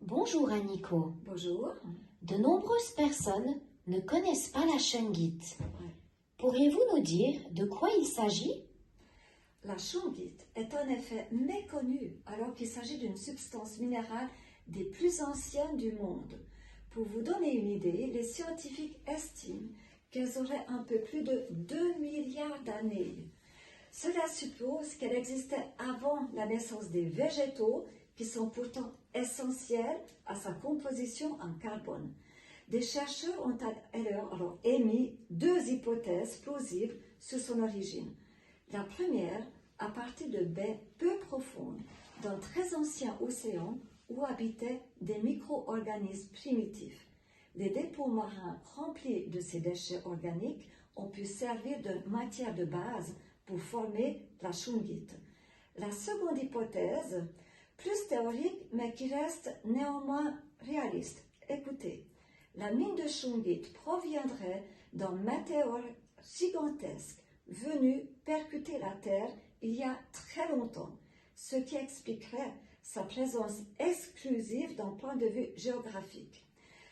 Bonjour Aniko. Bonjour. De nombreuses personnes ne connaissent pas la shungite. Ouais. Pourriez-vous nous dire de quoi il s'agit? La shungite est en effet méconnue alors qu'il s'agit d'une substance minérale des plus anciennes du monde. Pour vous donner une idée, les scientifiques estiment qu'elles auraient un peu plus de 2 milliards d'années. Cela suppose qu'elle existait avant la naissance des végétaux qui sont pourtant essentiels à sa composition en carbone. Des chercheurs ont alors émis deux hypothèses plausibles sur son origine. La première, à partir de baies peu profondes, dans très anciens océans où habitaient des micro-organismes primitifs. Les dépôts marins remplis de ces déchets organiques ont pu servir de matière de base pour former la shungite. La seconde hypothèse, plus théorique mais qui reste néanmoins réaliste. Écoutez, la mine de shungite proviendrait d'un météore gigantesque venu percuter la Terre il y a très longtemps, ce qui expliquerait sa présence exclusive d'un point de vue géographique.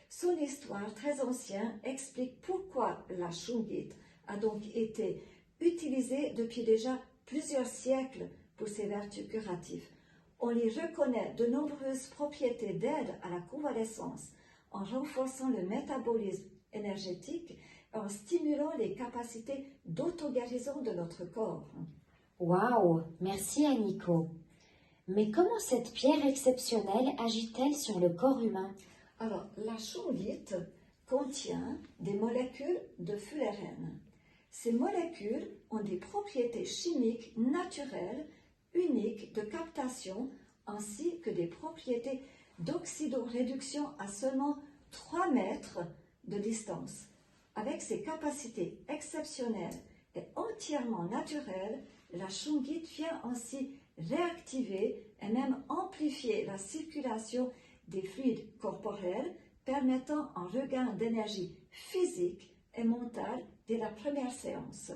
Son histoire très ancienne explique pourquoi la shungite a donc été utilisée depuis déjà plusieurs siècles pour ses vertus curatives. On y reconnaît de nombreuses propriétés d'aide à la convalescence en renforçant le métabolisme énergétique et en stimulant les capacités d'auto-guérison de notre corps. Waouh, merci Aniko. Mais comment cette pierre exceptionnelle agit-elle sur le corps humain? Alors, la shungite contient des molécules de fullerène. Ces molécules ont des propriétés chimiques naturelles uniques de captation ainsi que des propriétés d'oxydoréduction à seulement 3 mètres de distance. Avec ses capacités exceptionnelles et entièrement naturelles, la shungite vient ainsi réactiver et même amplifier la circulation des fluides corporels, permettant un regain d'énergie physique et mentale dès la première séance.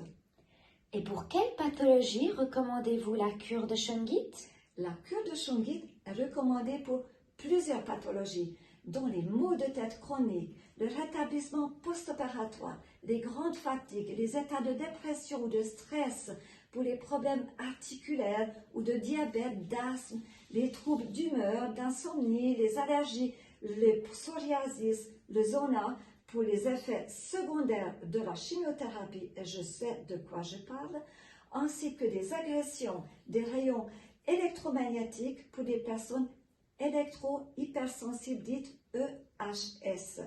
Et pour quelle pathologie recommandez-vous la cure de shungite? La cure de shungite est recommandée pour plusieurs pathologies, dont les maux de tête chroniques, le rétablissement post-opératoire, les grandes fatigues, les états de dépression ou de stress, pour les problèmes articulaires ou de diabète, d'asthme, les troubles d'humeur, d'insomnie, les allergies, le psoriasis, le zona, pour les effets secondaires de la chimiothérapie, et je sais de quoi je parle, ainsi que des agressions des rayons électromagnétiques pour des personnes électro-hypersensibles dites EHS.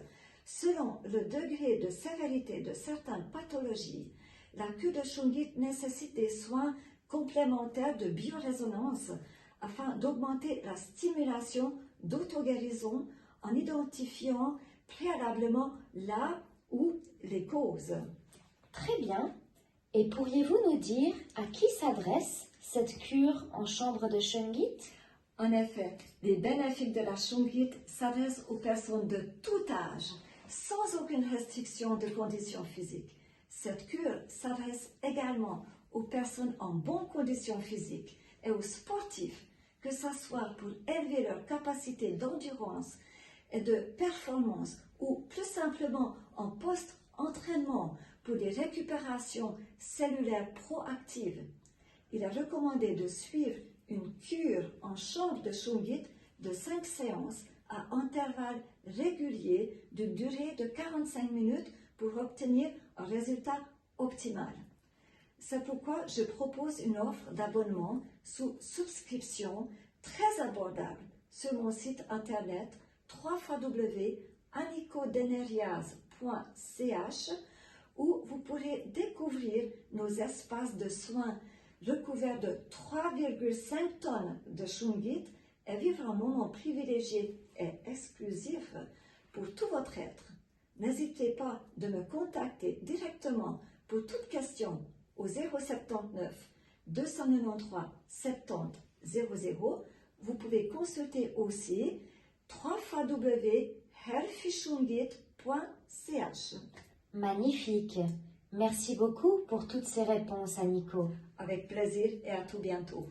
Selon le degré de sévérité de certaines pathologies, la cure de shungite nécessite des soins complémentaires de biorésonance afin d'augmenter la stimulation d'auto-guérison en identifiant préalablement là où les causes. Très bien. Et pourriez-vous nous dire à qui s'adresse cette cure en chambre de shungite? En effet, les bénéfices de la shungite s'adressent aux personnes de tout âge, sans aucune restriction de conditions physiques. Cette cure s'adresse également aux personnes en bonne condition physique et aux sportifs, que ce soit pour élever leur capacité d'endurance et de performance ou plus simplement en post-entraînement pour des récupérations cellulaires proactives. Il est recommandé de suivre une cure en chambre de shungite de 5 séances à intervalles réguliers d'une durée de 45 minutes pour obtenir un résultat optimal. C'est pourquoi je propose une offre d'abonnement sous souscription très abordable sur mon site internet www.anikodeneriaz.ch où vous pourrez découvrir nos espaces de soins recouverts de 3,5 tonnes de shungite et vivre un moment privilégié et exclusif pour tout votre être. N'hésitez pas de me contacter directement pour toute question au 079 293 70 00. Vous pouvez consulter aussi www.healthyshungite.ch. Magnifique. Merci beaucoup pour toutes ces réponses, Aniko. Avec plaisir et à tout bientôt.